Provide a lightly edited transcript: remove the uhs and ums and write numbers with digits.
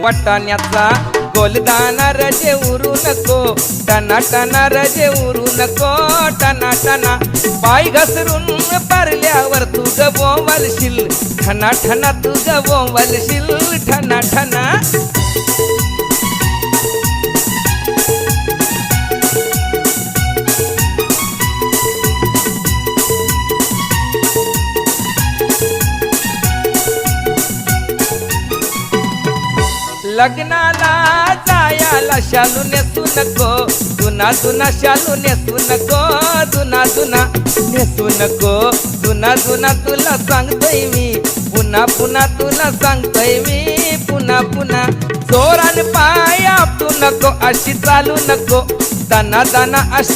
वाटाण्याचा गोलदाना रजे उरू नको टना टना रजे उरू नको टना टना पाय घसरून पारल्यावर तू ग बोंबलशील ठना ठना तू ग बोंबलशील ठना ठना लग्नाला जायाला शालू नेसू नको जुना जुना शालू नेसू नको जुना जुना नेसू नको जुना जुना तुला सांगतोय मी पुन्हा पुन्हा तुला सांगतोय मी पुन्हा पुन्हा जोरान पाय आपटू नको अशी चालू नको दाना दाना अशी